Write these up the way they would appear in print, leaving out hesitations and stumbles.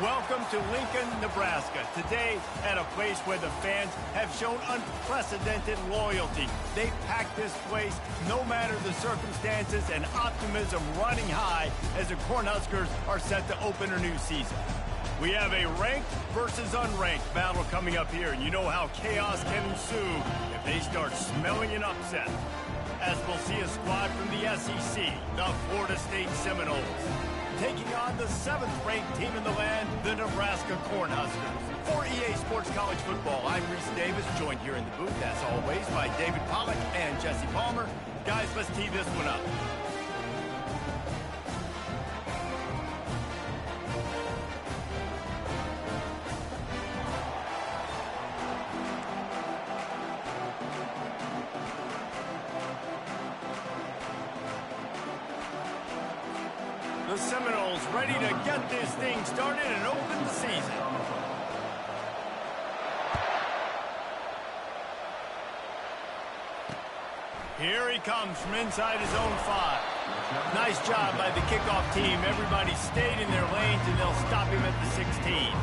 Welcome to Lincoln, Nebraska. Today, at a place where the fans have shown unprecedented loyalty. They packed this place no matter the circumstances, and optimism running high as the Cornhuskers are set to open a new season. We have a ranked versus unranked battle coming up here, and you know how chaos can ensue if they start smelling an upset. As we'll see a squad from the SEC, the Florida State Seminoles, taking on the 7th-ranked team in the land, the Nebraska Cornhuskers. For EA Sports College Football, I'm Reese Davis, joined here in the booth, as always, by David Pollack and Jesse Palmer. Guys, let's tee this one up. The Seminoles ready to get this thing started and open the season. Here he comes from inside his own 5. Nice job by the kickoff team. Everybody stayed in their lanes, and they'll stop him at the 16.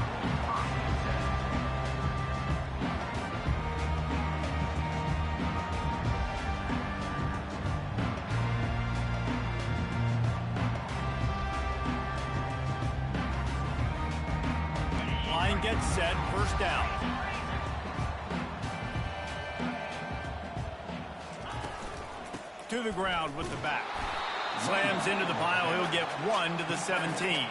Line gets set, first down. To the ground with the back. Slams into the pile, he'll get 1 to the 17.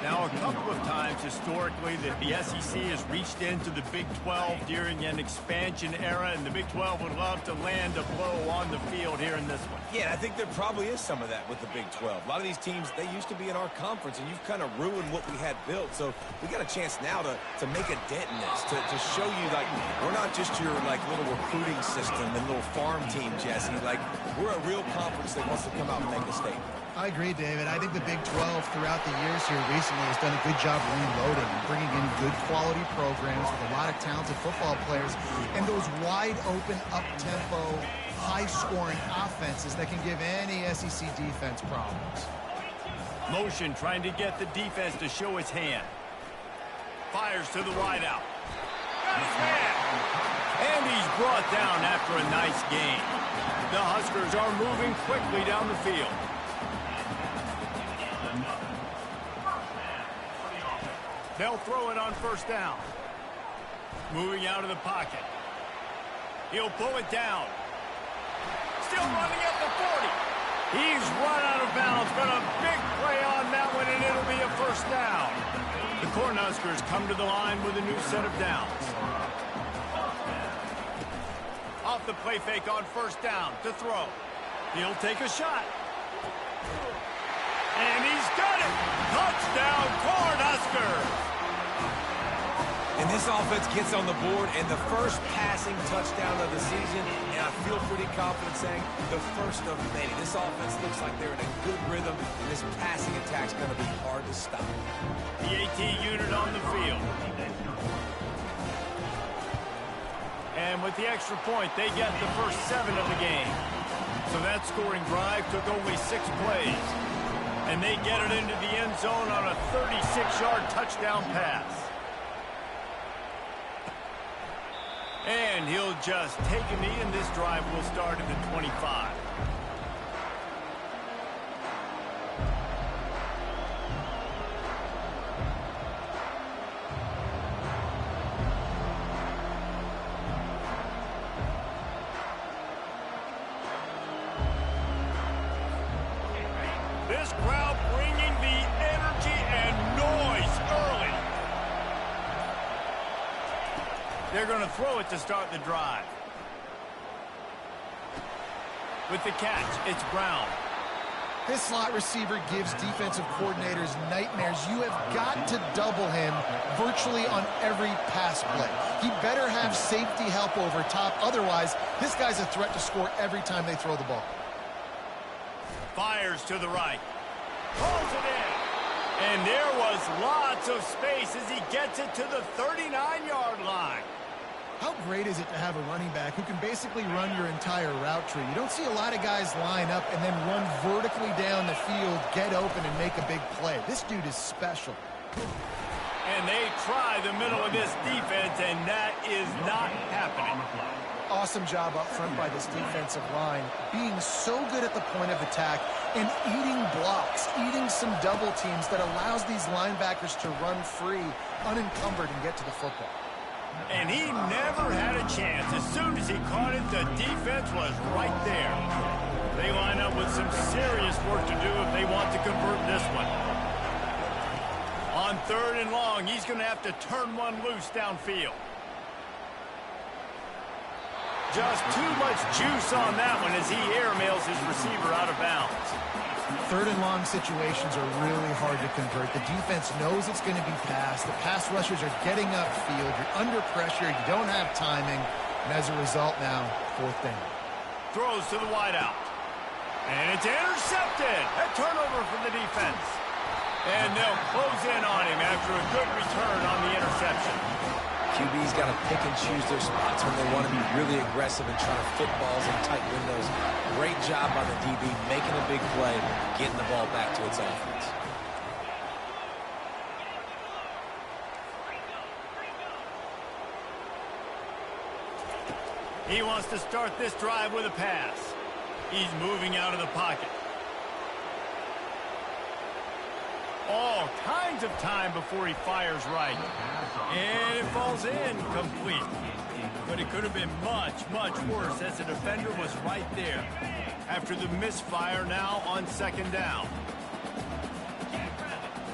Now, a couple of times historically that the SEC has reached into the Big 12 during an expansion era, and the Big 12 would love to land a blow on the field here in this one. Yeah, I think there probably is some of that with the Big 12. A lot of these teams, they used to be in our conference, and you've kind of ruined what we had built. So we got a chance now to make a dent in this, to show you, like, we're not just your, like, little recruiting system and little farm team, Jesse. Like, we're a real conference that wants to come out and make a statement. I agree, David. I think the Big 12 throughout the years here recently has done a good job reloading and bringing in good quality programs with a lot of talented football players and those wide open, up-tempo, high-scoring offenses that can give any SEC defense problems. Motion trying to get the defense to show his hand. Fires to the wideout. Got his man! And he's brought down after a nice gain. The Huskers are moving quickly down the field. They'll throw it on first down. Moving out of the pocket. He'll pull it down. Still running at the 40. He's run out of bounds, but a big play on that one, and it'll be a first down. The Cornhuskers come to the line with a new set of downs. Off the play fake on first down to throw. He'll take a shot. And he's got it! Touchdown, Cornhuskers! And this offense gets on the board, and the first passing touchdown of the season, and I feel pretty confident saying the first of many. This offense looks like they're in a good rhythm, and this passing attack's going to be hard to stop. The AT unit on the field. And with the extra point, they get the first 7 of the game. So that scoring drive took only 6 plays. And they get it into the end zone on a 36-yard touchdown pass. And he'll just take a knee, and this drive will start at the 25. This crowd bringing the energy and noise early. They're going to throw it to start the drive. With the catch, it's Brown. This slot receiver gives defensive coordinators nightmares. You have got to double him virtually on every pass play. He better have safety help over top. Otherwise, this guy's a threat to score every time they throw the ball. Fires to the right. Pulls it in. And there was lots of space as he gets it to the 39-yard line. How great is it to have a running back who can basically run your entire route tree? You don't see a lot of guys line up and then run vertically down the field, get open, and make a big play. This dude is special. And they try the middle of this defense, and that is not happening. Awesome job up front by this defensive line, being so good at the point of attack and eating blocks, eating some double teams that allows these linebackers to run free, unencumbered, and get to the football. And he never had a chance. As soon as he caught it, the defense was right there. They line up with some serious work to do if they want to convert this one. On 3rd and long, he's going to have to turn one loose downfield. Just too much juice on that one as he airmails his receiver out of bounds. 3rd and long situations are really hard to convert. The defense knows it's going to be passed. The pass rushers are getting upfield. You're under pressure. You don't have timing. And as a result now, 4th down. Throws to the wideout. And it's intercepted. A turnover for the defense. And they'll close in on him after a good return on the interception. QB's got to pick and choose their spots when they want to be really aggressive and try to fit balls in tight windows. Great job by the DB making a big play, getting the ball back to its offense. He wants to start this drive with a pass. He's moving out of the pocket. All kinds of time before he fires right. And it falls in complete. But it could have been much, much worse as the defender was right there. After the misfire now on 2nd down.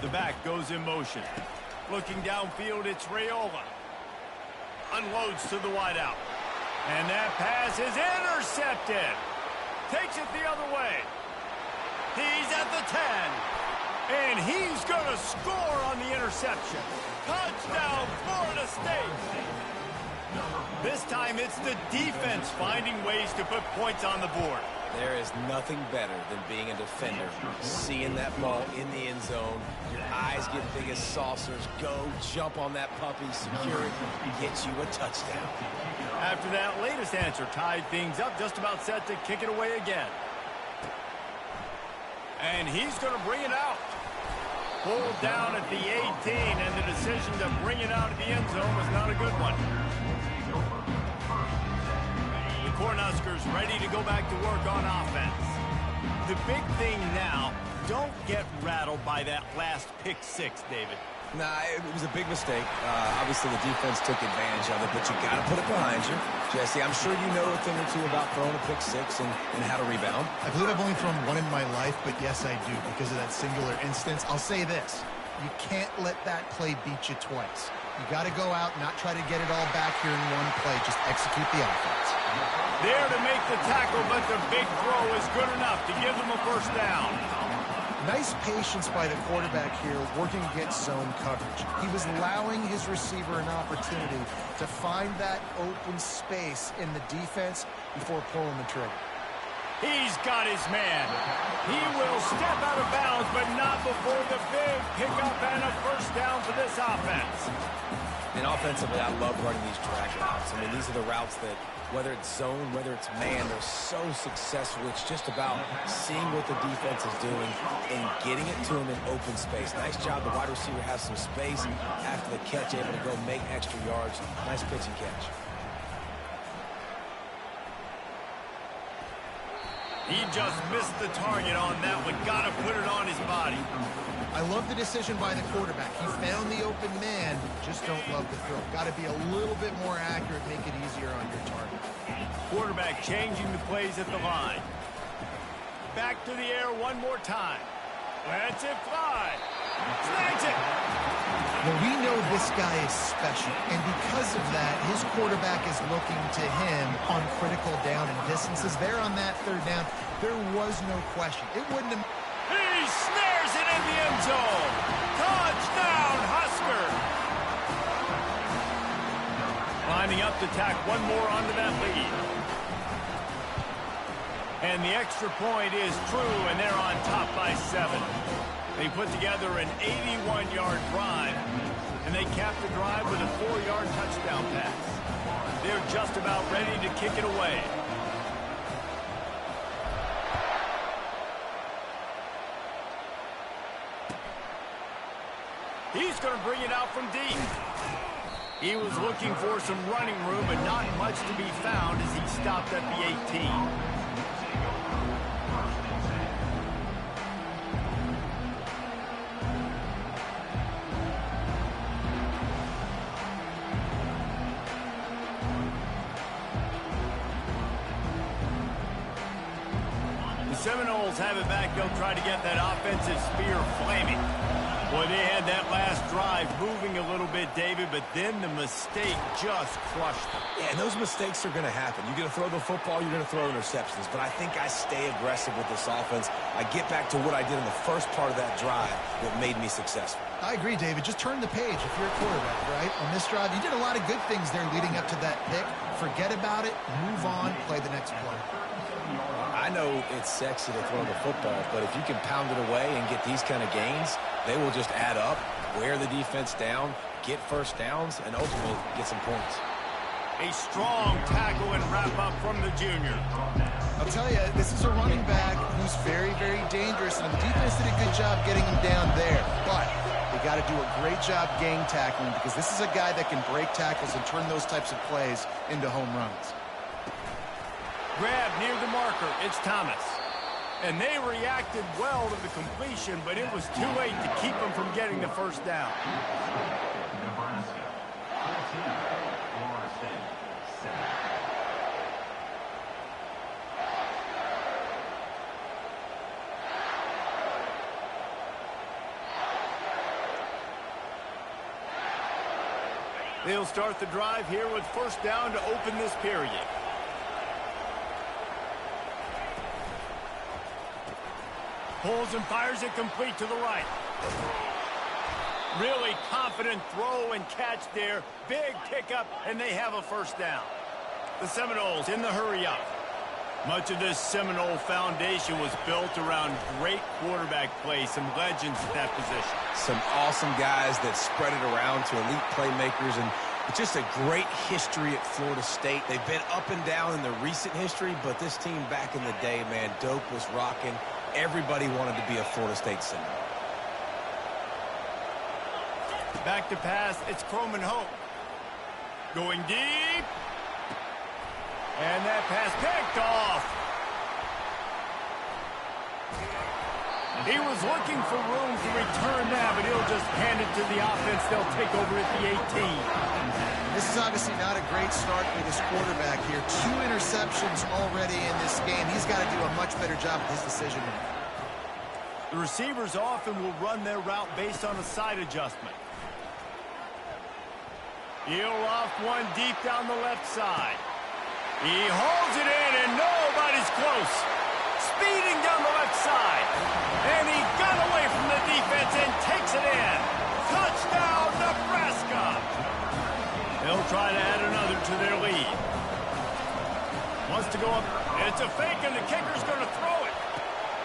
The back goes in motion. Looking downfield, it's Raiola. Unloads to the wideout. And that pass is intercepted. Takes it the other way. He's at the 10. And he's going to score on the interception. Touchdown, Florida State. This time it's the defense finding ways to put points on the board. There is nothing better than being a defender. Seeing that ball in the end zone, your eyes get big as saucers. Go, jump on that puppy, secure it, get you a touchdown. After that latest answer tied things up, just about set to kick it away again. And he's going to bring it out. Pulled down at the 18, and the decision to bring it out of the end zone was not a good one. The Cornhuskers ready to go back to work on offense. The big thing now, don't get rattled by that last pick 6, David. Nah, it was a big mistake. Obviously, the defense took advantage of it, but you got to put it behind you. Jesse, I'm sure you know a thing or two about throwing a pick 6 and how to rebound. I believe I've only thrown one in my life, but yes, I do, because of that singular instance. I'll say this. You can't let that play beat you twice. You got to go out, not try to get it all back here in one play. Just execute the offense. There to make the tackle, but the big throw is good enough to give them a 1st down. Nice patience by the quarterback here, working against zone coverage. He was allowing his receiver an opportunity to find that open space in the defense before pulling the trigger. He's got his man. He will step out of bounds, but not before the big pickup and a 1st down for this offense. And offensively, I love running these drag routes. I mean, these are the routes that, whether it's zone, whether it's man, they're so successful. It's just about seeing what the defense is doing and getting it to them in open space. Nice job. The wide receiver has some space after the catch, able to go make extra yards. Nice pitch and catch. He just missed the target on that one. Got to put it on his body. I love the decision by the quarterback. He found the open man, just don't love the throw. Got to be a little bit more accurate, make it easier on your target. Quarterback changing the plays at the line. Back to the air one more time. Lets it fly. Snags it. Well, we know this guy is special, and because of that, his quarterback is looking to him on critical down and distances. There on that 3rd down, there was no question. It wouldn't have... He snares it in the end zone. Touchdown, Husker. Lining up to tack one more onto that lead. And the extra point is true, and they're on top by 7. They put together an 81-yard drive, and they capped the drive with a 4-yard touchdown pass. They're just about ready to kick it away. He's going to bring it out from deep. He was looking for some running room, but not much to be found as he stopped at the 18. Seminoles have it back. They'll try to get that offensive spear flaming. Boy, they had that last drive moving a little bit, David, but then the mistake just crushed them. Yeah, and those mistakes are going to happen. You're going to throw the football, you're going to throw interceptions. But I think I stay aggressive with this offense. I get back to what I did in the first part of that drive that made me successful. I agree, David. Just turn the page if you're a quarterback, right? On this drive, you did a lot of good things there leading up to that pick. Forget about it, move on, play the next play. I know it's sexy to throw the football, but if you can pound it away and get these kind of gains, they will just add up, wear the defense down, get first downs, and ultimately get some points. A strong tackle and wrap up from the junior. I'll tell you, this is a running back who's very, very dangerous, and the defense did a good job getting him down there. But they got to do a great job gang tackling because this is a guy that can break tackles and turn those types of plays into home runs. Grab near the marker. It's Thomas. And they reacted well to the completion, but it was too late to keep them from getting the first down. They'll start the drive here with first down to open this period. Pulls and fires it complete to the right. Really confident throw and catch there. Big pickup, and they have a first down. The Seminoles in the hurry-up. Much of this Seminole foundation was built around great quarterback play, some legends at that position. Some awesome guys that spread it around to elite playmakers, and it's just a great history at Florida State. They've been up and down in the recent history, but this team back in the day, man, Doak was rocking. Everybody wanted to be a Florida State Seminole. Back to pass, it's Croman Hope. Going deep. And that pass picked off. He was looking for room to return that, but he'll just hand it to the offense. They'll take over at the 18. This is obviously not a great start for this quarterback here. 2 interceptions already in this game. He's got to do a much better job with his decision making. The receivers often will run their route based on a side adjustment. He'll off one deep down the left side. He holds it in, and nobody's close. Speeding down the left side. And he got away from the defense and takes it in. Touchdown, Nebraska. They'll try to add another to their lead. Wants to go up. It's a fake, and the kicker's going to throw it.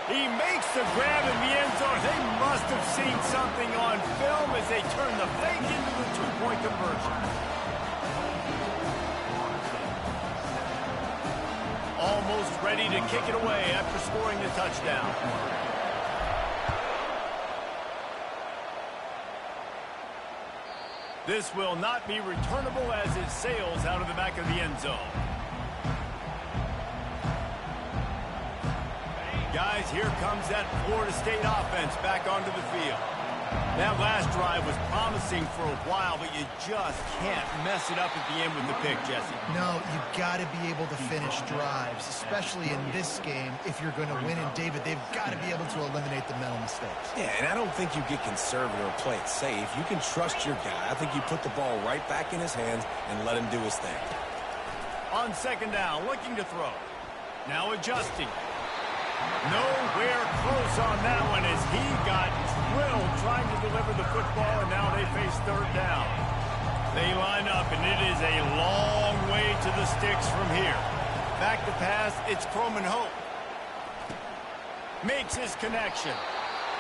He makes the grab in the end zone. They must have seen something on film as they turn the fake into the two-point conversion. Almost ready to kick it away after scoring the touchdown. This will not be returnable as it sails out of the back of the end zone. Guys, here comes that Florida State offense back onto the field. That last drive was promising for a while, but you just can't mess it up at the end with the pick, Jesse. No, you've got to be able to finish drives, especially in this game. If you're going to win, and David, they've got to be able to eliminate the mental mistakes. Yeah, and I don't think you get conservative or play it safe. You can trust your guy. I think you put the ball right back in his hands and let him do his thing. On second down, looking to throw. Now adjusting. Nowhere close on that one as he got drilled trying to deliver the football, and now they face third down. They line up, and it is a long way to the sticks from here. Back to pass, it's Croman Hope. Makes his connection.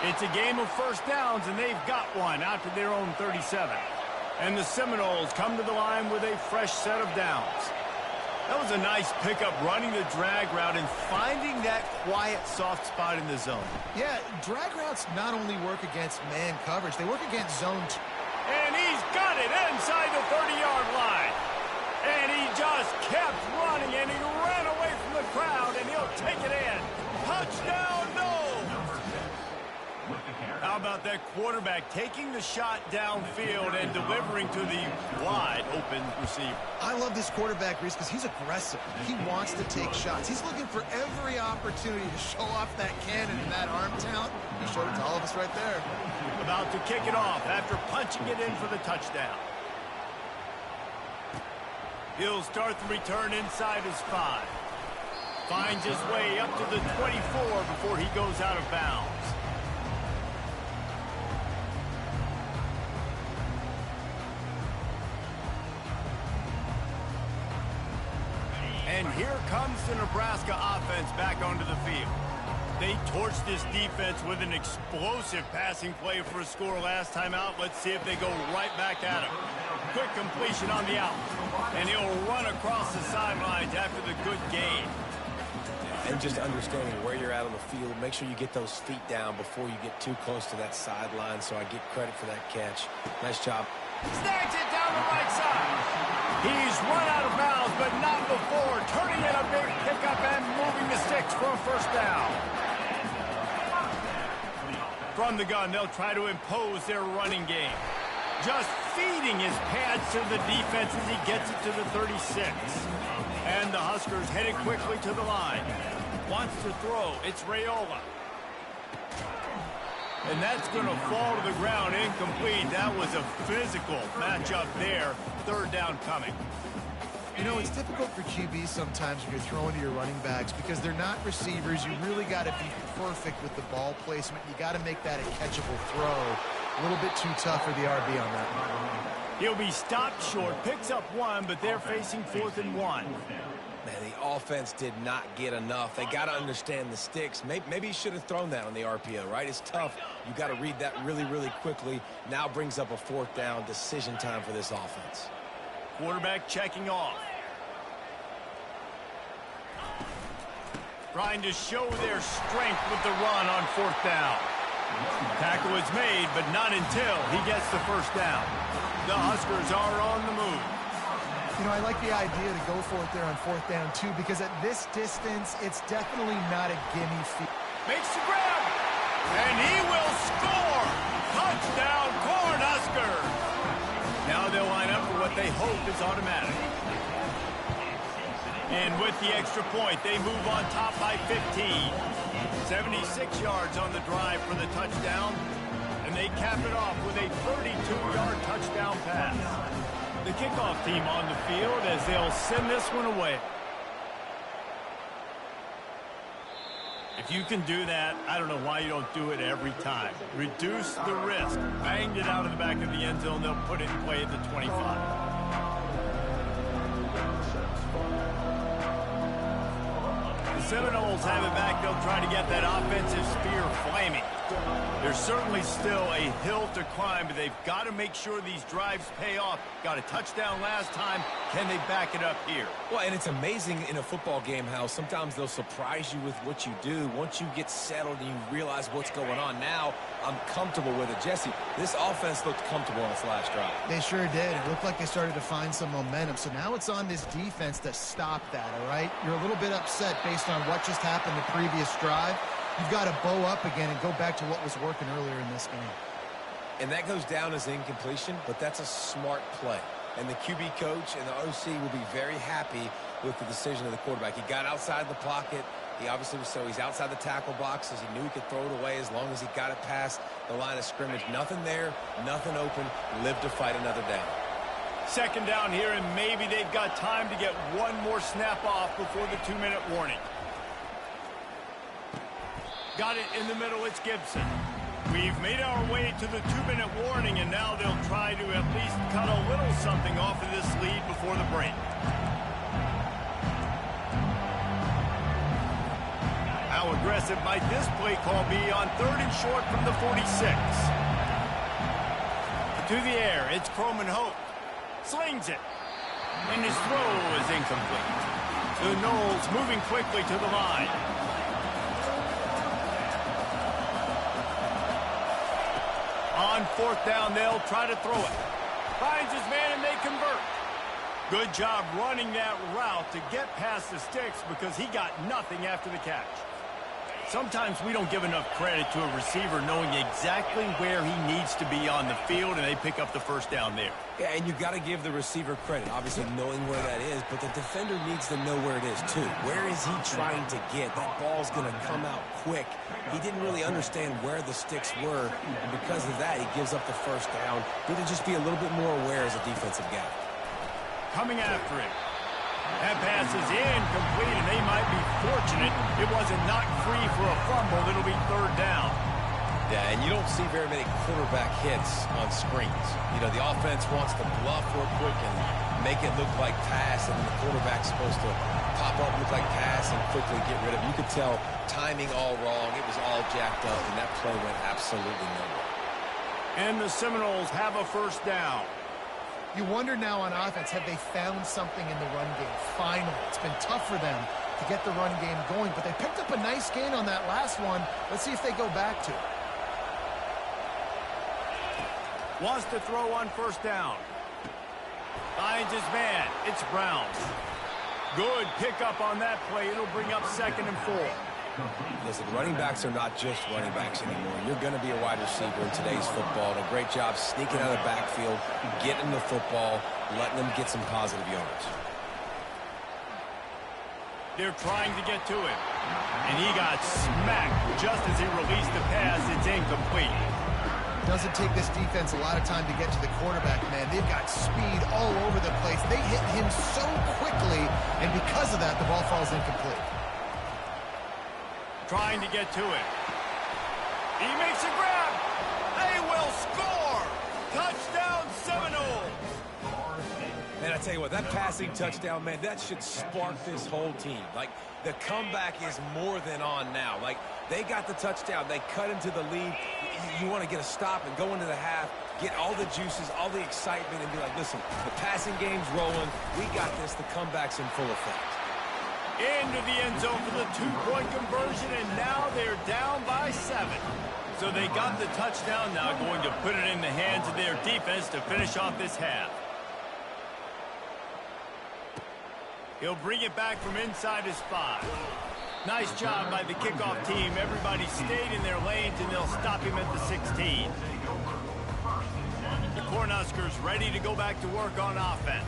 It's a game of first downs, and they've got one out to their own 37. And the Seminoles come to the line with a fresh set of downs. That was a nice pickup, running the drag route and finding that quiet, soft spot in the zone. Yeah, drag routes not only work against man coverage, they work against zone. And he's got it inside the 30-yard line. And he just kept running, and he ran away from the crowd, and he'll take it in. Touchdown, no! How about that quarterback taking the shot downfield and delivering to the wide-open receiver? I love this quarterback, Reese, because he's aggressive. He wants to take shots. He's looking for every opportunity to show off that cannon and that arm talent. He showed it to all of us right there. About to kick it off after punching it in for the touchdown. He'll start the return inside his 5. Finds his way up to the 24 before he goes out of bounds. And here comes the Nebraska offense back onto the field. They torched this defense with an explosive passing play for a score last time out. Let's see if they go right back at him. Quick completion on the out. And he'll run across the sidelines after the good gain. And just understanding where you're at on the field, make sure you get those feet down before you get too close to that sideline, so I get credit for that catch. Nice job. Snags it down the right side. He's run out of bounds, but not before turning in a big pickup and moving the sticks for a first down. From the gun, they'll try to impose their running game. Just feeding his pads to the defense as he gets it to the 36. And the Huskers headed quickly to the line. Wants to throw. It's Raiola. And that's going to fall to the ground incomplete. That was a physical matchup there. Third down coming. You know, it's difficult for QBs sometimes when you're throwing to your running backs because they're not receivers. You really got to be perfect with the ball placement. You got to make that a catchable throw. A little bit too tough for the RB on that one. He'll be stopped short. Picks up 1, but they're facing 4th and 1. Man, the offense did not get enough. They got to understand the sticks. Maybe he should have thrown that on the RPO, right? It's tough. You got to read that really, really quickly. Now brings up a 4th down decision time for this offense. Quarterback checking off. Trying to show their strength with the run on 4th down. Tackle is made, but not until he gets the first down. The Huskers are on the move. You know, I like the idea to go for it there on 4th down, too, because at this distance, it's definitely not a gimme feat. Makes the grab, and he will score! Touchdown, Cornhuskers! Now they'll line up for what they hope is automatic. And with the extra point, they move on top by 15. 76 yards on the drive for the touchdown, and they cap it off with a 32-yard touchdown pass. The kickoff team on the field as they'll send this one away. If you can do that, I don't know why you don't do it every time. Reduce the risk. Banged it out of the back of the end zone. They'll put it in play at the 25. Seminoles have it back. They'll try to get that offensive spear flaming. There's certainly still a hill to climb, but they've got to make sure these drives pay off. Got a touchdown last time. Can they back it up here? Well, and it's amazing in a football game how sometimes they'll surprise you with what you do. Once you get settled and you realize what's going on, now I'm comfortable with it. Jesse, this offense looked comfortable on its last drive. They sure did. It looked like they started to find some momentum. So now it's on this defense to stop that, all right? You're a little bit upset based on what just happened the previous drive. You've got to bow up again and go back to what was working earlier in this game. And that goes down as incompletion, but that's a smart play. And the QB coach and the OC will be very happy with the decision of the quarterback. He got outside the pocket. He obviously was he's outside the tackle boxes. He knew he could throw it away as long as he got it past the line of scrimmage. Nothing there, nothing open. Live to fight another down. Second down here, and maybe they've got time to get one more snap off before the 2-minute warning. Got it in the middle. It's Gibson. We've made our way to the 2-minute warning, and now they'll try to at least cut a little something off of this lead before the break. How aggressive might this play call be on 3rd and short from the 46? To the air, it's Croman Hope. Slings it. And his throw is incomplete. The Knowles moving quickly to the line. On fourth down, they'll try to throw it. Finds his man, and they convert. Good job running that route to get past the sticks because he got nothing after the catch. Sometimes we don't give enough credit to a receiver knowing exactly where he needs to be on the field, and they pick up the first down there. Yeah, and you got to give the receiver credit, obviously knowing where that is, but the defender needs to know where it is too. Where is he trying to get? That ball's going to come out quick. He didn't really understand where the sticks were, and because of that, he gives up the first down. Need to just be a little bit more aware as a defensive guy. Coming after it. That pass is incomplete, and they might be fortunate it wasn't knocked free for a fumble. It'll be third down. Yeah, and you don't see very many quarterback hits on screens. You know, the offense wants to bluff real quick and make it look like pass, and the quarterback's supposed to pop up, look like pass, and quickly get rid of it. You could tell timing all wrong. It was all jacked up, and that play went absolutely nowhere. And the Seminoles have a first down. You wonder now on offense, have they found something in the run game? Finally, it's been tough for them to get the run game going, but they picked up a nice gain on that last one. Let's see if they go back to it. Wants to throw on first down. Finds his man. It's Brown. Good pickup on that play. It'll bring up 2nd and 4. Listen, running backs are not just running backs anymore. You're going to be a wide receiver in today's football. And a great job sneaking out of the backfield, getting the football, letting them get some positive yards. They're trying to get to him. And he got smacked just as he released the pass. It's incomplete. Doesn't take this defense a lot of time to get to the quarterback, man. They've got speed all over the place. They hit him so quickly, and because of that, the ball falls incomplete. Trying to get to it. He makes a grab. They will score. Touchdown Seminoles. Man, I tell you what, that passing touchdown, man, that should spark this whole team. Like, the comeback is more than on now. Like, they got the touchdown. They cut into the lead. You want to get a stop and go into the half, get all the juices, all the excitement, and be like, listen, the passing game's rolling. We got this. The comeback's in full effect. Into the end zone for the 2-point conversion, and now they're down by 7. So they got the touchdown, now going to put it in the hands of their defense to finish off this half. He'll bring it back from inside his 5. Nice job by the kickoff team. Everybody stayed in their lanes, and they'll stop him at the 16. The Cornhuskers ready to go back to work on offense.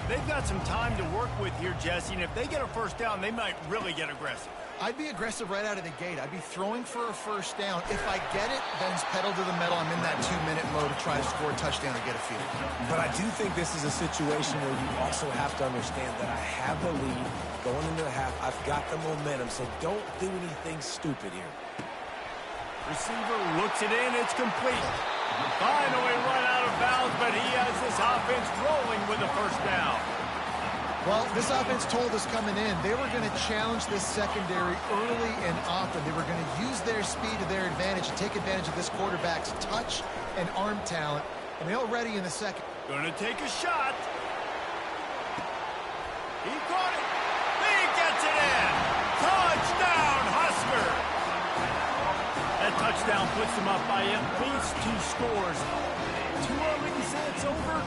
They've got some time to work with here, Jesse, and if they get a first down, they might really get aggressive. I'd be aggressive right out of the gate. I'd be throwing for a first down. If I get it, then it's pedal to the metal. I'm in that 2-minute mode to try to score a touchdown or get a field. But I do think this is a situation where you also have to understand that I have the lead going into the half. I've got the momentum, so don't do anything stupid here. Receiver looks it in. It's complete. Finally run out of bounds, but he has this offense rolling with a first down. Well, this offense told us coming in they were going to challenge this secondary early and often. They were going to use their speed to their advantage and take advantage of this quarterback's touch and arm talent. And they're already in the second. Going to take a shot. He caught it. He gets it in. Touchdown, Huskers. That touchdown puts them up by at least 2 scores. Too early to say it's over?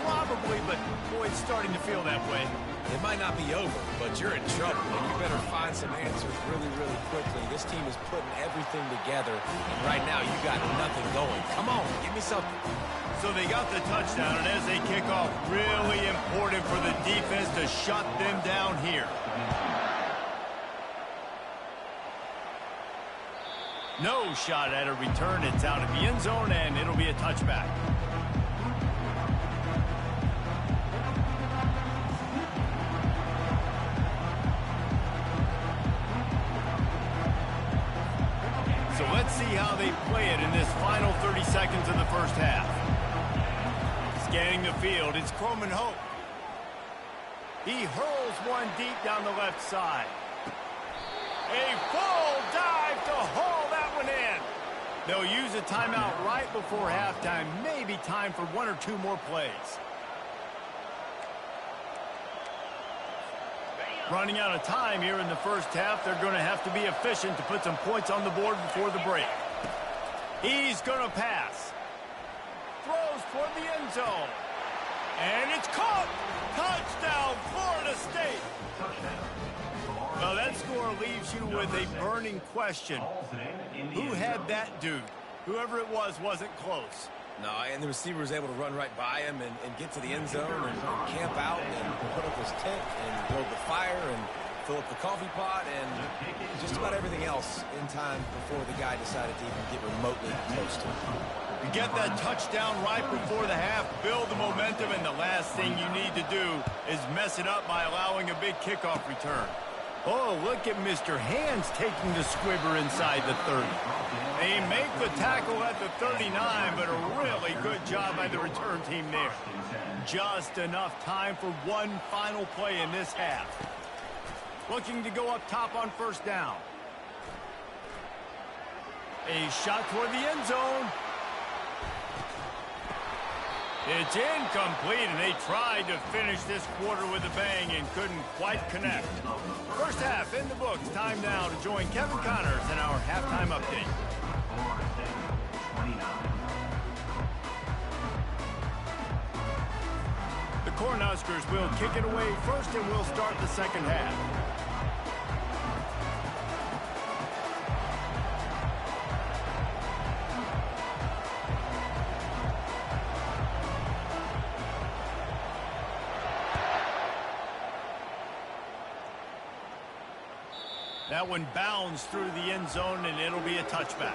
Probably, but boy, it's starting to feel that way. It might not be over, but you're in trouble, and you better find some answers really, really quickly. This team is putting everything together, and right now you got nothing going. Come on, give me something. So they got the touchdown, and as they kick off, really important for the defense to shut them down here. No shot at a return. It's out of the end zone, and it'll be a touchback. So let's see how they play it in this final 30 seconds of the first half. Scanning the field, it's Croman Hope. He hurls one deep down the left side. A full dive to haul that one in. They'll use a timeout right before halftime. Maybe time for 1 or 2 more plays. Running out of time here in the first half. They're going to have to be efficient to put some points on the board before the break. He's going to pass. Throws toward the end zone. And it's caught. Touchdown, Florida State. Well, that score leaves you with a burning question. Who had that dude? Whoever it was wasn't close. No, and the receiver was able to run right by him and get to the end zone and camp out and put up his tent and build the fire and fill up the coffee pot and just about everything else in time before the guy decided to even get remotely close to him. You get that touchdown right before the half, build the momentum, and the last thing you need to do is mess it up by allowing a big kickoff return. Oh, look at Mr. Hands taking the squibber inside the 30. They make the tackle at the 39, but a really good job by the return team there. Just enough time for one final play in this half. Looking to go up top on first down. A shot toward the end zone. It's incomplete, and they tried to finish this quarter with a bang and couldn't quite connect. First half in the books. Time now to join Kevin Connors in our halftime update. The Cornhuskers will kick it away first, and we'll start the second half. That one bounds through the end zone, and it'll be a touchback.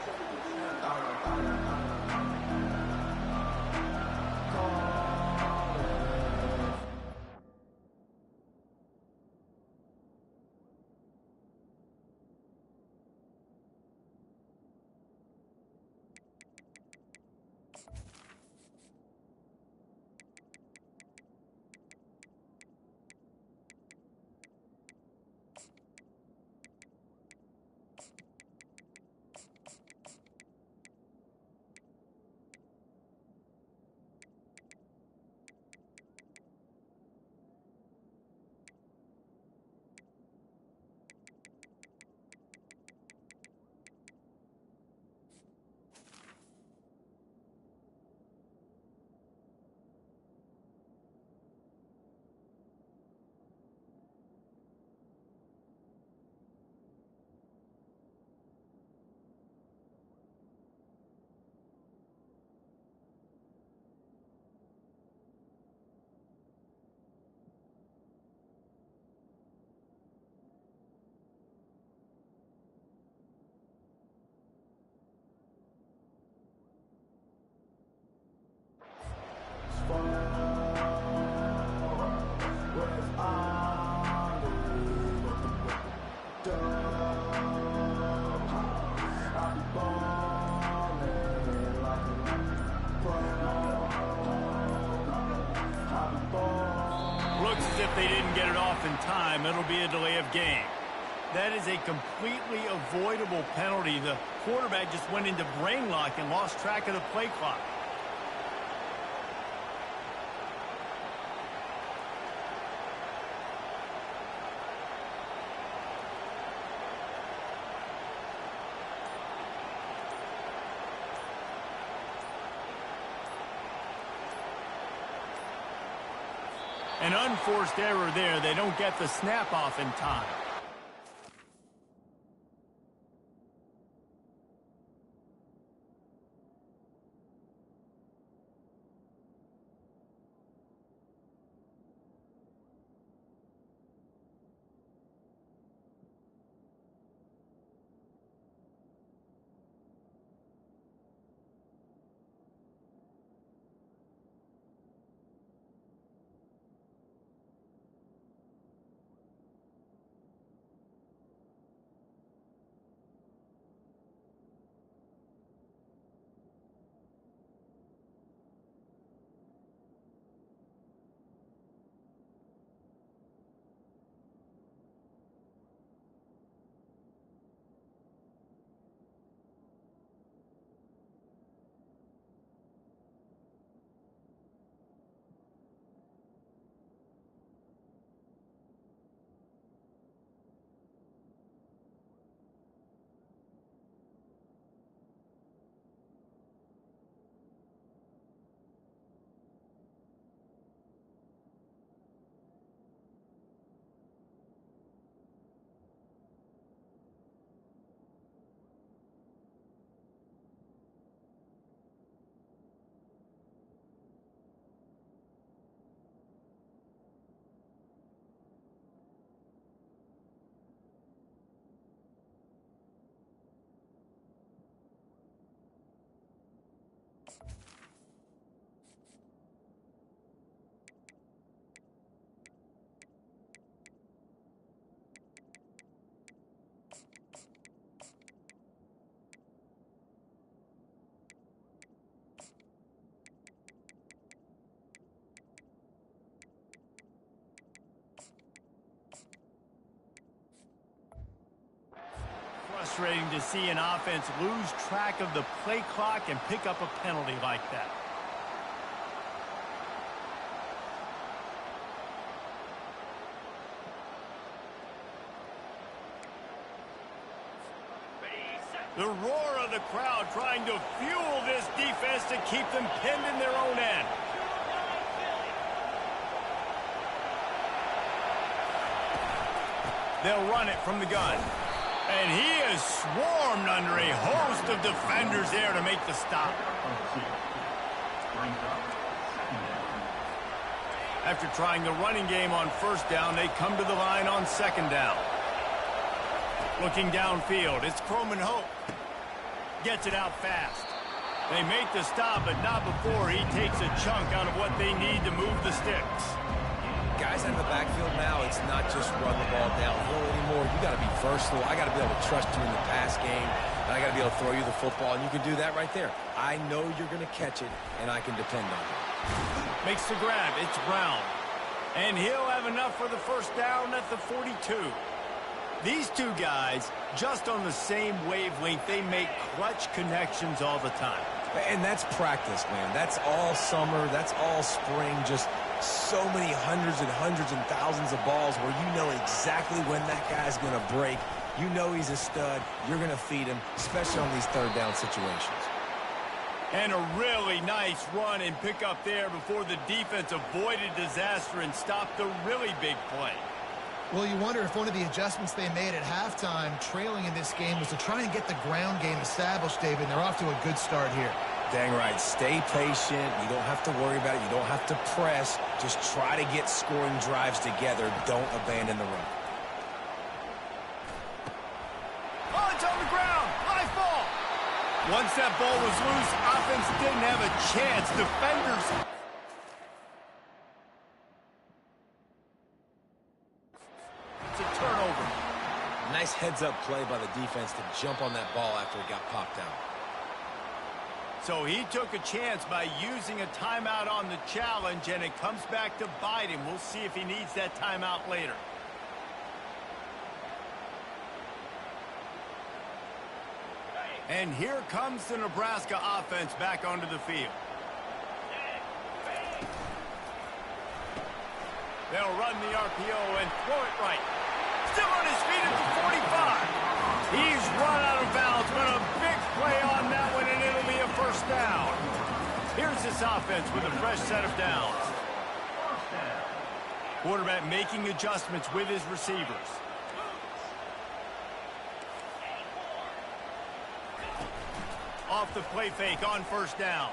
Looks as if they didn't get it off in time. It'll be a delay of game. That is a completely avoidable penalty. The quarterback just went into brain lock and lost track of the play clock. An unforced error there. They don't get the snap off in time. frustrating to see an offense lose track of the play clock and pick up a penalty like that. The roar of the crowd trying to fuel this defense to keep them pinned in their own end. They'll run it from the gun. And he is swarmed under a host of defenders there to make the stop. After trying the running game on first down, they come to the line on second down. Looking downfield, it's Croman Hope. Gets it out fast. They make the stop, but not before he takes a chunk out of what they need to move the sticks. Guys out of the backfield now, it's not just run the ball downhill anymore. You got to be versatile. I got to be able to trust you in the pass game, and I got to be able to throw you the football, and you can do that right there. I know you're going to catch it, and I can depend on it. Makes the grab. It's Brown. And he'll have enough for the first down at the 42. These two guys, just on the same wavelength, they make clutch connections all the time. And that's practice, man. That's all summer. That's all spring. Just so many hundreds and thousands of balls where you know exactly when that guy's going to break. You know he's a stud. You're going to feed him, especially on these third down situations. And a really nice run and pick up there before the defense avoided disaster and stopped the really big play. Well, you wonder if one of the adjustments they made at halftime, trailing in this game, was to try and get the ground game established, David. They're off to a good start here. Dang right. Stay patient. You don't have to worry about it. You don't have to press. Just try to get scoring drives together. Don't abandon the run. Oh, it's on the ground. High ball. Once that ball was loose, offense didn't have a chance. Defenders... turnover. Nice heads-up play by the defense to jump on that ball after it got popped out. So he took a chance by using a timeout on the challenge, and it comes back to bite him. We'll see if he needs that timeout later. And here comes the Nebraska offense back onto the field. They'll run the RPO and throw it right. Still on his feet at the 45. He's run out of bounds, but a big play on that one, and it'll be a first down. Here's this offense with a fresh set of downs. Quarterback making adjustments with his receivers. Off the play fake on first down.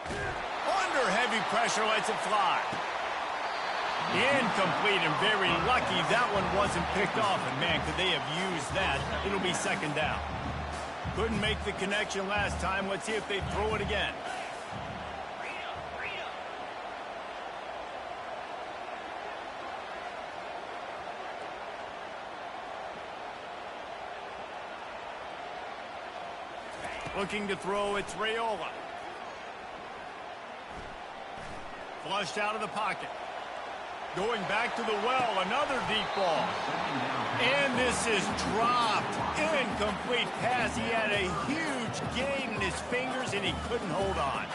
Under heavy pressure, lets it fly. Incomplete, and very lucky that one wasn't picked off. And, man, could they have used that? It'll be second down. Couldn't make the connection last time. Let's see if they throw it again. Looking to throw, it's Raiola. Flushed out of the pocket. Going back to the well, another deep ball. And this is dropped. Incomplete pass. He had a huge gain in his fingers, and he couldn't hold on.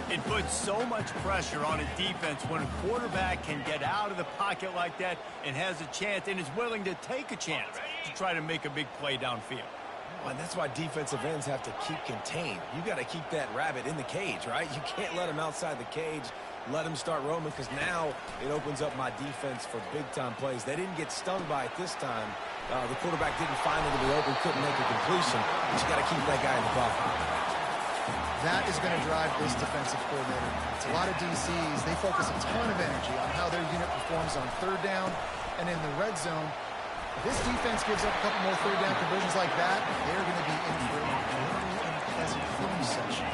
It puts so much pressure on a defense when a quarterback can get out of the pocket like that and has a chance and is willing to take a chance to try to make a big play downfield. And that's why defensive ends have to keep contained. You got to keep that rabbit in the cage, right? You can't let him outside the cage. Let him start roaming, because now it opens up my defense for big-time plays. They didn't get stung by it this time. The quarterback didn't find it to be open, couldn't make a completion. But you got to keep that guy in the pocket. That is going to drive this defensive coordinator. It's a lot of DCs. They focus a ton of energy on how their unit performs on third down and in the red zone. If this defense gives up a couple more third down conversions like that, they're going to be in for a very unpleasant film session.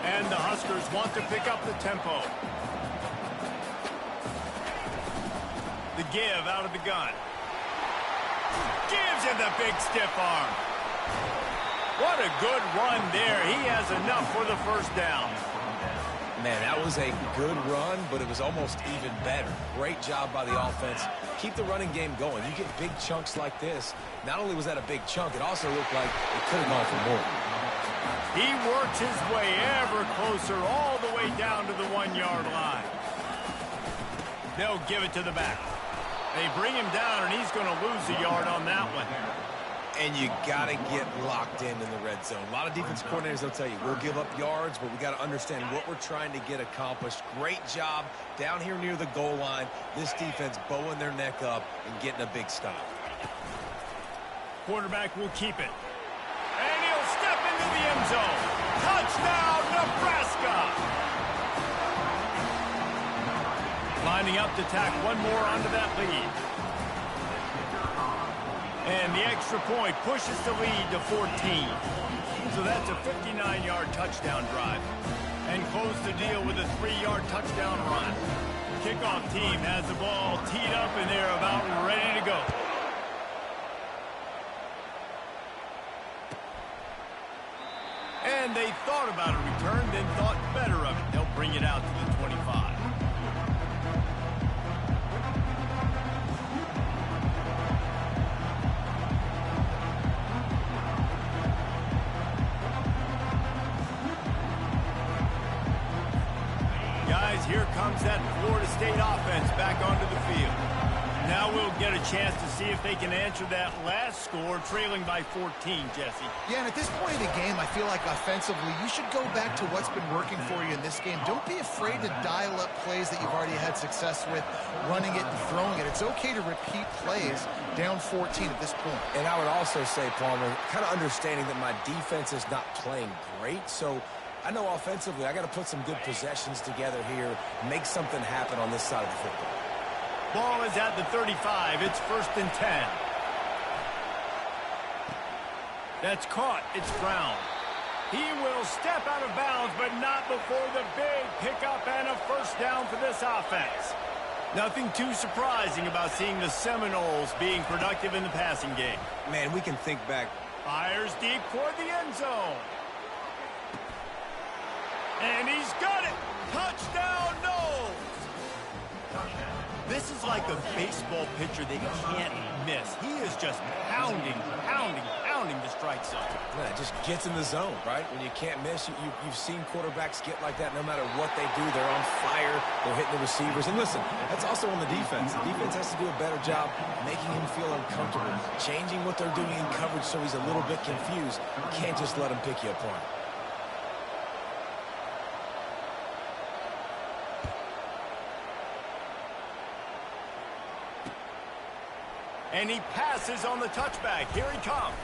And the Huskers want to pick up the tempo. The give out of the gun. Gives him the big stiff arm. What a good run there. He has enough for the first down. Man, that was a good run, but it was almost even better. Great job by the offense. Keep the running game going. You get big chunks like this. Not only was that a big chunk, it also looked like it could have gone for more. He works his way ever closer all the way down to the 1-yard line. They'll give it to the back. They bring him down, and he's going to lose a yard on that one. And you got to get locked in the red zone. A lot of defense coordinators, they'll tell you, we'll give up yards, but we got to understand what we're trying to get accomplished. Great job down here near the goal line. This defense bowing their neck up and getting a big stop. Quarterback will keep it. And he'll step into the end zone. Touchdown, Nebraska! Lining up to tack one more onto that lead. And the extra point pushes the lead to 14. So that's a 59-yard touchdown drive. And close the deal with a 3-yard touchdown run. Kickoff team has the ball teed up, and they're about ready to go. And they thought about a return, then thought better of it. They'll bring it out to the 25. Here comes that Florida State offense back onto the field. Now we'll get a chance to see if they can answer that last score, trailing by 14, Jesse. Yeah, and at this point of the game, I feel like offensively, you should go back to what's been working for you in this game. Don't be afraid to dial up plays that you've already had success with, running it and throwing it. It's okay to repeat plays down 14 at this point. And I would also say, Palmer, kind of understanding that my defense is not playing great, so I know offensively I got to put some good possessions together here, make something happen on this side of the football. Ball is at the 35. It's 1st and 10. That's caught. It's Brown. He will step out of bounds, but not before the big pickup and a first down for this offense. Nothing too surprising about seeing the Seminoles being productive in the passing game. Man, we can think back. Fires deep toward the end zone. And he's got it! Touchdown, Noles! This is like a baseball pitcher they can't miss. He is just pounding the strike zone. Yeah, it just gets in the zone, right? When you can't miss, you've seen quarterbacks get like that no matter what they do. They're on fire. They're hitting the receivers. And listen, that's also on the defense. The defense has to do a better job making him feel uncomfortable, changing what they're doing in coverage so he's a little bit confused. You can't just let him pick you apart. And he passes on the touchback. Here he comes.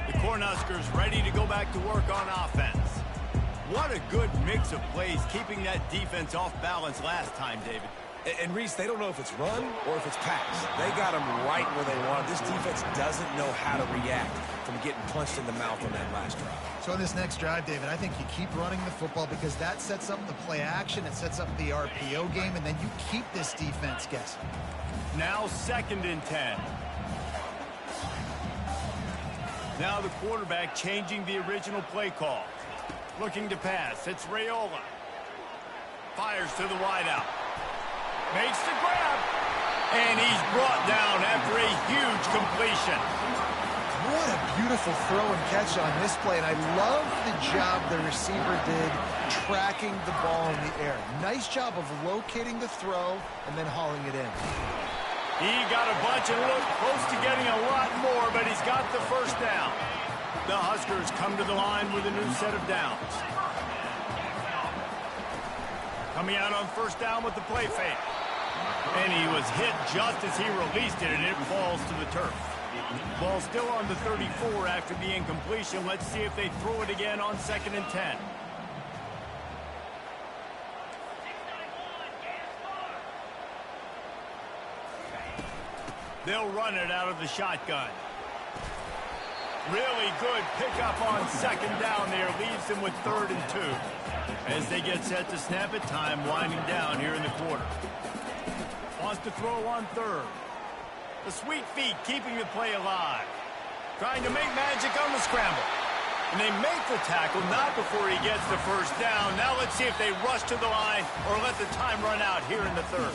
The Cornhuskers ready to go back to work on offense. What a good mix of plays, keeping that defense off balance last time, David. And Reese, they don't know if it's run or if it's pass. They got them right where they want. This defense doesn't know how to react from getting punched in the mouth on that last drive. So in this next drive, David, I think you keep running the football because that sets up the play action, it sets up the RPO game, and then you keep this defense guessing. Now 2nd and 10. Now the quarterback changing the original play call. Looking to pass. It's Raiola. Fires to the wideout. Makes the grab. And he's brought down after a huge completion. What a beautiful throw and catch on this play. And I love the job the receiver did tracking the ball in the air. Nice job of locating the throw and then hauling it in. He got a bunch and looked close to getting a lot more, but he's got the first down. The Huskers come to the line with a new set of downs. Coming out on 1st down with the play fake. And he was hit just as he released it, and it falls to the turf. Ball still on the 34 after the incompletion. Let's see if they throw it again on 2nd and 10. They'll run it out of the shotgun. Really good pickup on 2nd down there. Leaves them with 3rd and 2. As they get set to snap it, time winding down here in the quarter. Wants to throw on 3rd. The sweet feet keeping the play alive. Trying to make magic on the scramble. And they make the tackle, not before he gets the first down. Now let's see if they rush to the line or let the time run out here in the third.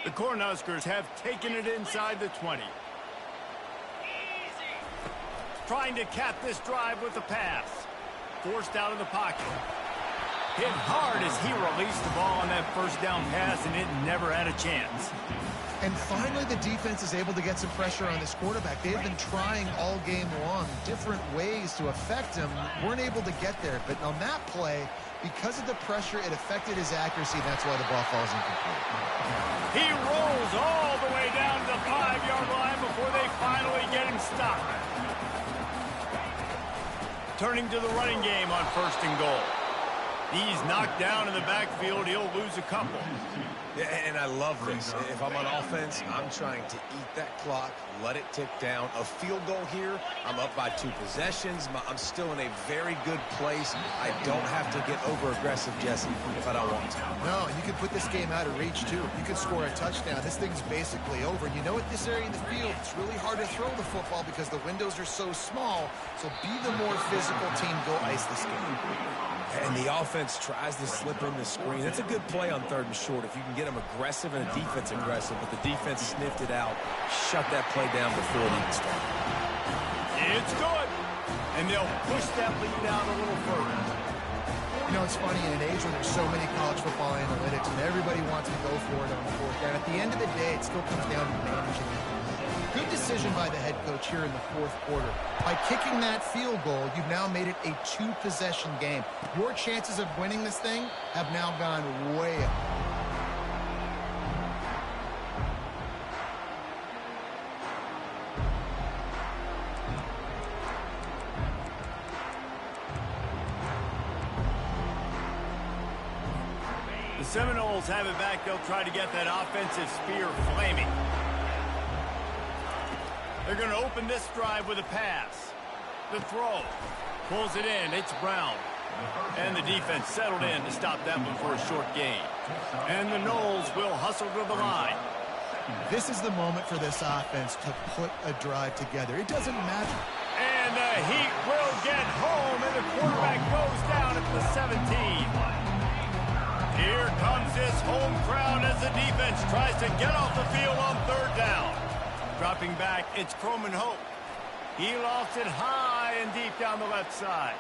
The Cornhuskers have taken it inside the 20. Trying to cap this drive with a pass. Forced out of the pocket. Hit hard as he released the ball on that first down pass, and it never had a chance. And finally, the defense is able to get some pressure on this quarterback. They've been trying all game long, different ways to affect him. Weren't able to get there, but on that play, because of the pressure, it affected his accuracy, and that's why the ball falls incomplete. He rolls all the way down to the 5-yard line before they finally get him stopped. Turning to the running game on 1st and goal. He's knocked down in the backfield. He'll lose a couple. Yeah, and I love this. If I'm on offense, I'm trying to eat that clock, let it tick down. A field goal here, I'm up by 2 possessions. I'm still in a very good place. I don't have to get over-aggressive, Jesse, if I don't want to. No, you could put this game out of reach, too. You could score a touchdown. This thing's basically over. You know, at this area in the field, it's really hard to throw the football because the windows are so small. So be the more physical team. Go ice this game. And the offense tries to slip in the screen. That's a good play on 3rd and short if you can get them aggressive and the defense aggressive, but the defense sniffed it out, shut that play down before it even started. It's good. And they'll push that lead out a little further. You know, it's funny, in an age where there's so many college football analytics and everybody wants to go for it on the 4th down, at the end of the day, it still comes down to managing it. Good decision by the head coach here in the 4th quarter. By kicking that field goal, you've now made it a 2-possession game. Your chances of winning this thing have now gone way up. The Seminoles have it back. They'll try to get that offensive spear flaming. They're going to open this drive with a pass. The throw. Pulls it in. It's Brown. And the defense settled in to stop that one for a short gain. And the Noles will hustle to the line. This is the moment for this offense to put a drive together. It doesn't matter. And the Heat will get home, and the quarterback goes down at the 17. Here comes this home crowd as the defense tries to get off the field on 3rd down. Dropping back, it's Croman Hope. He lost it high and deep down the left side.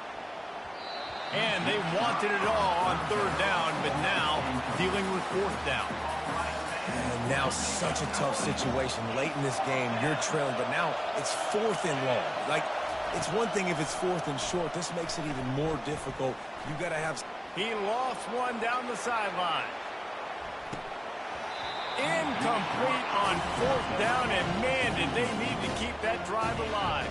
And they wanted it all on 3rd down, but now dealing with 4th down. And now such a tough situation. Late in this game, you're trailing, but now it's 4th and long. Like, it's one thing if it's 4th and short. This makes it even more difficult. You got to have... He lost one down the sideline. Incomplete on 4th down, and man, did they need to keep that drive alive.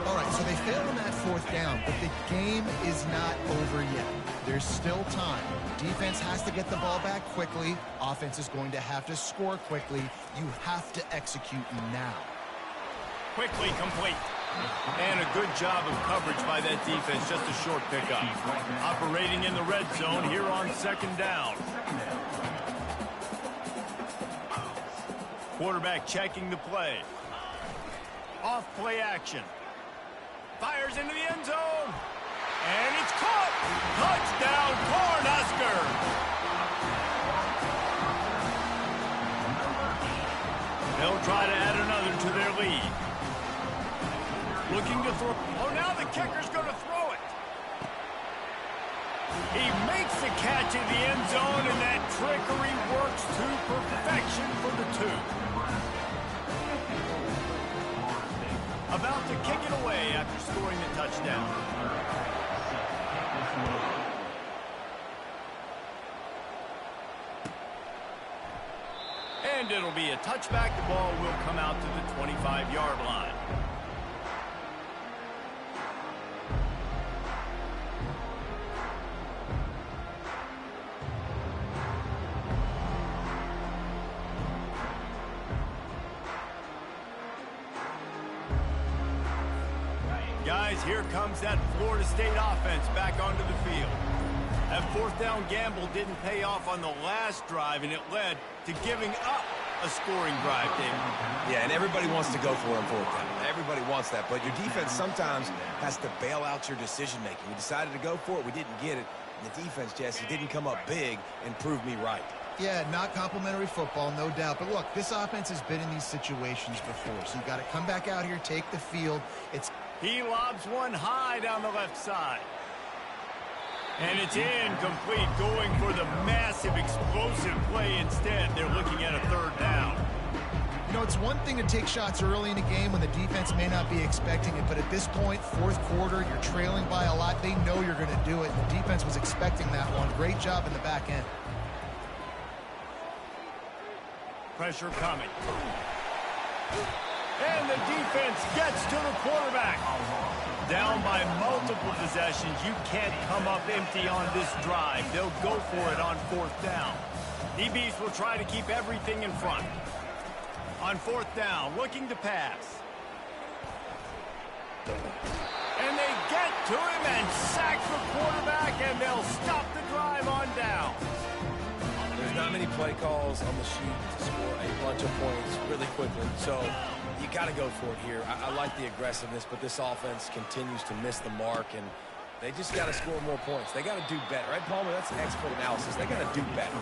All right, so they failed on that 4th down, but the game is not over yet. There's still time. Defense has to get the ball back quickly. Offense is going to have to score quickly. You have to execute now. Quickly complete. And a good job of coverage by that defense, just a short pickup. Operating in the red zone here on 2nd down. Quarterback checking the play. Off play action. Fires into the end zone. And it's caught. Touchdown, Cornhuskers. They'll try to add another to their lead. Looking to throw. Oh, now the kicker's going to throw it. He makes the catch in the end zone, and that trickery works to perfection for the 2. About to kick it away after scoring the touchdown. And it'll be a touchback. The ball will come out to the 25-yard line. as here comes that Florida State offense back onto the field. That fourth down gamble didn't pay off on the last drive, and it led to giving up a scoring drive, David. Yeah, and everybody wants to go for it on fourth down. Everybody wants that, but your defense sometimes has to bail out your decision-making. We decided to go for it. We didn't get it. And the defense, Jesse, didn't come up big and prove me right. Yeah, not complimentary football, no doubt. But look, this offense has been in these situations before, so you got to come back out here, take the field. He lobs one high down the left side. And it's incomplete, going for the massive, explosive play instead. They're looking at a third down. You know, it's one thing to take shots early in a game when the defense may not be expecting it, but at this point, fourth quarter, you're trailing by a lot. They know you're going to do it. The defense was expecting that one. Great job in the back end. Pressure coming. And the defense gets to the quarterback. Down by multiple possessions. You can't come up empty on this drive. They'll go for it on fourth down. DBs will try to keep everything in front. On fourth down, looking to pass. And they get to him and sack the quarterback, and they'll stop the drive on down. There's not many play calls on the sheet to score a bunch of points really quickly, so you got to go for it here. I like the aggressiveness, but this offense continues to miss the mark, and they just got to score more points. They got to do better. Right, Palmer? That's expert analysis. They got to do better.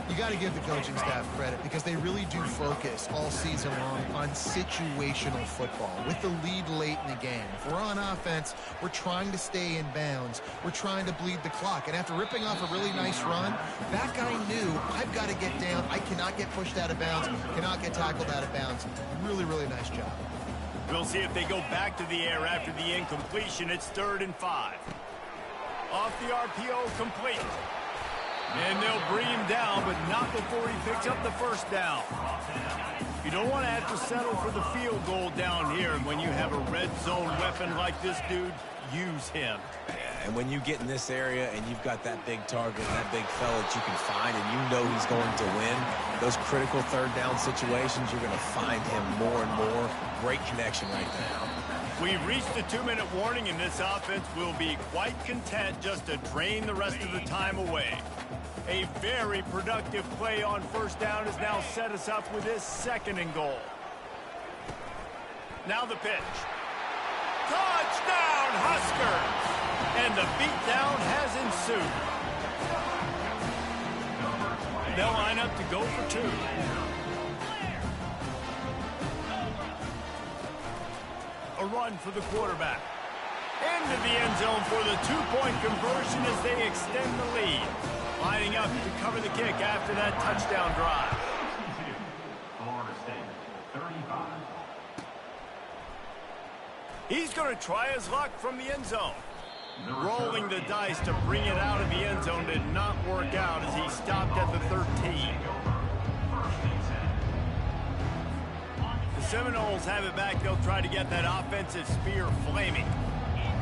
You got to give the coaching staff credit because they really do focus all season long on situational football with the lead late in the game. If we're on offense, we're trying to stay in bounds. We're trying to bleed the clock. And after ripping off a really nice run, that guy knew, I've got to get down. I cannot get pushed out of bounds, cannot get tackled out of bounds. Really, really nice job. We'll see if they go back to the air after the incompletion. It's 3rd and 5. Off the RPO, complete. And they'll bring him down, but not before he picks up the first down. You don't want to have to settle for the field goal down here. And when you have a red zone weapon like this dude, use him. Yeah, and when you get in this area and you've got that big target, that big fella that you can find, and you know he's going to win, those critical third down situations, you're going to find him more and more. Great connection right there. We've reached the 2-minute warning, and this offense will be quite content just to drain the rest of the time away. A very productive play on first down has now set us up with this 2nd and goal. Now the pitch. Touchdown, Huskers! And the beatdown has ensued. They'll line up to go for 2. A run for the quarterback. Into the end zone for the 2-point conversion as they extend the lead. Lining up to cover the kick after that touchdown drive. He's going to try his luck from the end zone. Rolling the dice to bring it out of the end zone did not work out as he stopped at the 13. The Seminoles have it back. They'll try to get that offensive spear flaming.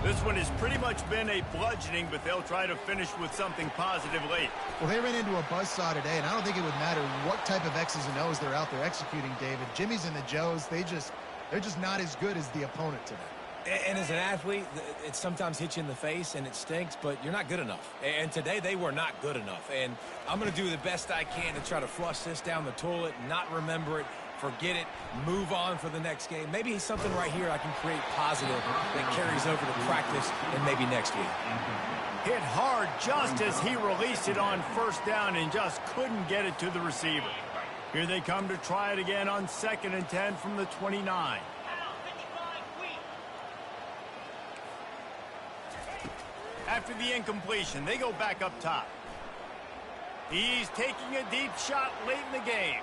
This one has pretty much been a bludgeoning, but they'll try to finish with something positive late. Well, they ran into a buzzsaw today, and I don't think it would matter what type of X's and O's they're out there executing, David. Jimmy's and the Joes, they're just not as good as the opponent today. And as an athlete, it sometimes hits you in the face, and it stinks, but you're not good enough. And today, they were not good enough. And I'm going to do the best I can to try to flush this down the toilet, not remember it, forget it, move on for the next game. Maybe something right here I can create positive that carries over to practice and maybe next week. Hit hard just as he released it on first down and just couldn't get it to the receiver. Here they come to try it again on 2nd and 10 from the 29. After the incompletion, they go back up top. He's taking a deep shot late in the game.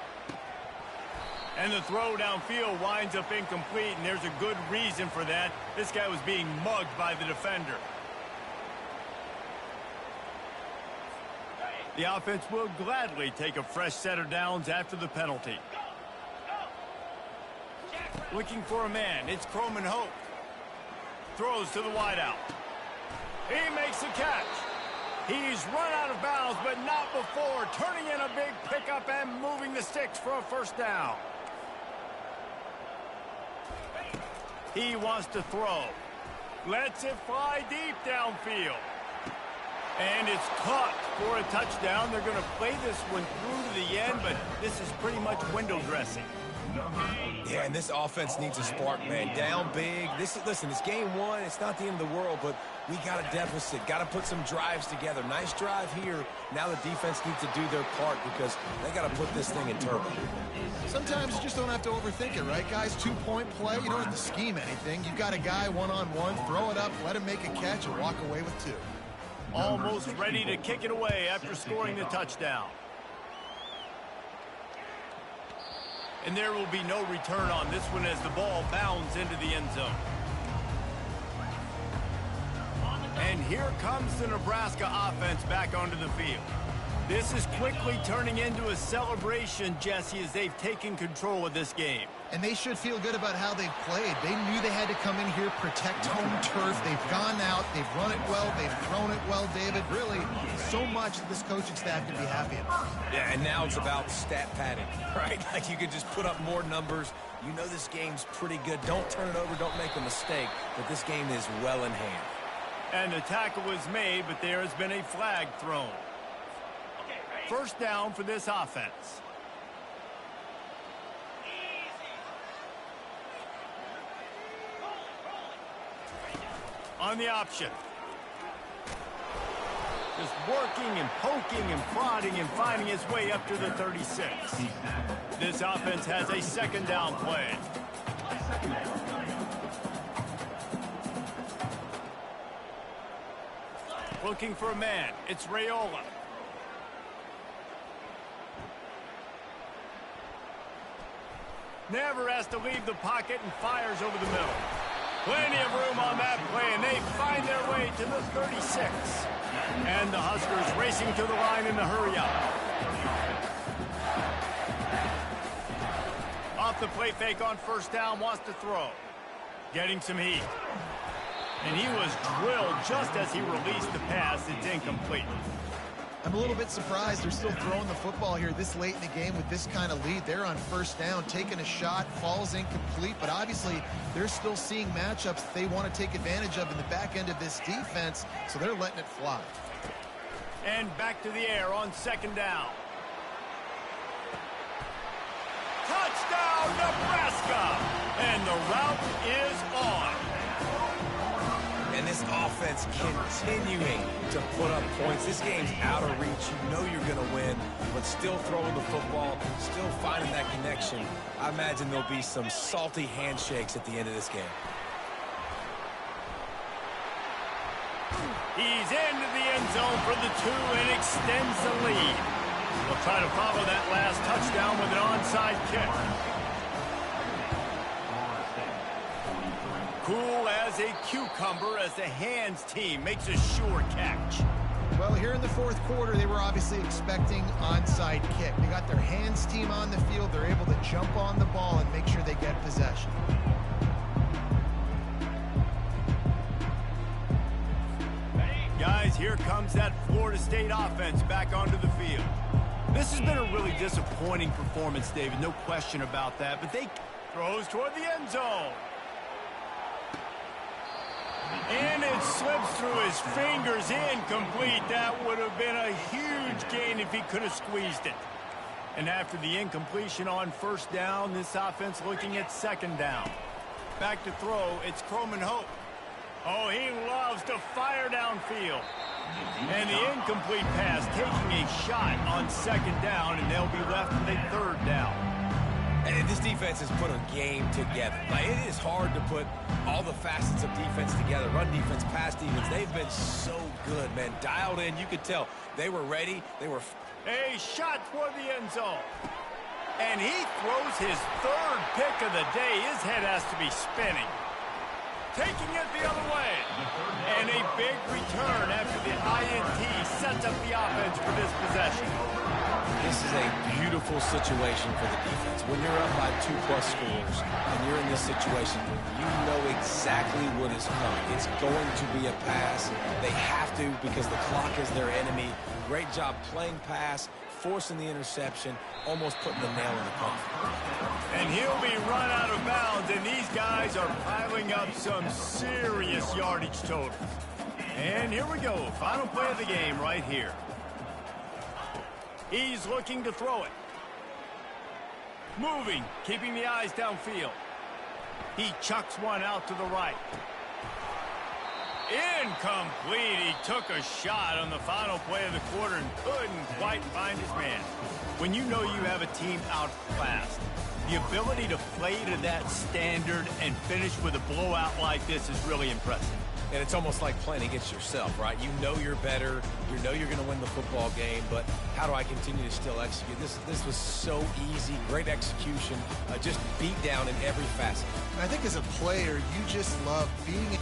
And the throw downfield winds up incomplete, and there's a good reason for that. This guy was being mugged by the defender. The offense will gladly take a fresh set of downs after the penalty. Looking for a man, it's Croman Hope. Throws to the wideout. He makes the catch. He's run out of bounds, but not before turning in a big pickup and moving the sticks for a first down. He wants to throw. Lets it fly deep downfield. And it's caught for a touchdown. They're going to play this one through to the end, but this is pretty much window dressing. Yeah, and this offense needs a spark, man. Down big. Listen, it's game one. It's not the end of the world, but we got a deficit. Got to put some drives together. Nice drive here. Now the defense needs to do their part because they got to put this thing in turbo. Sometimes you just don't have to overthink it, right, guys? 2-point play. You don't have to scheme anything. You got a guy one-on-one. Throw it up, let him make a catch, and walk away with 2. Almost ready to kick it away after scoring the touchdown. And there will be no return on this one as the ball bounds into the end zone. And here comes the Nebraska offense back onto the field. This is quickly turning into a celebration, Jesse, as they've taken control of this game. And they should feel good about how they've played. They knew they had to come in here, protect home turf. They've gone out, they've run it well, they've thrown it well, David. Really, so much that this coaching staff can be happy about. Yeah, and now it's about stat padding, right? Like you can just put up more numbers. You know this game's pretty good. Don't turn it over, don't make a mistake. But this game is well in hand. And the tackle was made, but there has been a flag thrown. First down for this offense. On the option. Just working and poking and prodding and finding his way up to the 36. This offense has a second down play. Looking for a man. It's Raiola. Never has to leave the pocket and fires over the middle. Plenty of room on that play, and they find their way to the 36. And the Huskers racing to the line in the hurry-up. Off the play fake on first down, wants to throw. Getting some heat. And he was drilled just as he released the pass. It's incomplete. I'm a little bit surprised they're still throwing the football here this late in the game with this kind of lead. They're on first down, taking a shot, falls incomplete, but obviously they're still seeing matchups that they want to take advantage of in the back end of this defense, so they're letting it fly. And back to the air on second down. Touchdown, Nebraska! And the route is on. And this offense continuing to put up points. This game's out of reach. You know you're going to win, but still throwing the football, still finding that connection. I imagine there'll be some salty handshakes at the end of this game. He's into the end zone for the 2 and extends the lead. We'll try to follow that last touchdown with an onside kick. Cool as a cucumber as the hands team makes a sure catch. Well, here in the fourth quarter, they were obviously expecting onside kick. They got their hands team on the field. They're able to jump on the ball and make sure they get possession. Guys, here comes that Florida State offense back onto the field. This has been a really disappointing performance, David. No question about that. But they throws toward the end zone. And it slips through his fingers, incomplete. That would have been a huge gain if he could have squeezed it. And after the incompletion on first down, this offense looking at second down. Back to throw, it's Croman Hope. Oh, he loves to fire downfield. And the incomplete pass taking a shot on second down, and they'll be left with a third down. And this defense has put a game together. Like, it is hard to put all the facets of defense together. Run defense, pass defense. They've been so good, man. Dialed in. You could tell they were ready. They were... A shot toward the end zone. And he throws his third pick of the day. His head has to be spinning. Taking it the other way. And a big return after the INT sets up the offense for this possession. This is a beautiful situation for the defense. When you're up by 2+ scores and you're in this situation, you know exactly what is coming. It's going to be a pass. They have to because the clock is their enemy. Great job playing pass, forcing the interception, almost putting the nail in the coffin. And he'll be run out of bounds, and these guys are piling up some serious yardage totals. And here we go, final play of the game right here. He's looking to throw it. Moving, keeping the eyes downfield. He chucks one out to the right. Incomplete. He took a shot on the final play of the quarter and couldn't quite find his man. When you know you have a team outclassed, the ability to play to that standard and finish with a blowout like this is really impressive. And it's almost like playing against yourself, right? You know you're better. You know you're going to win the football game, but how do I continue to still execute? This was so easy, great execution, just beat down in every facet. And I think as a player, you just love being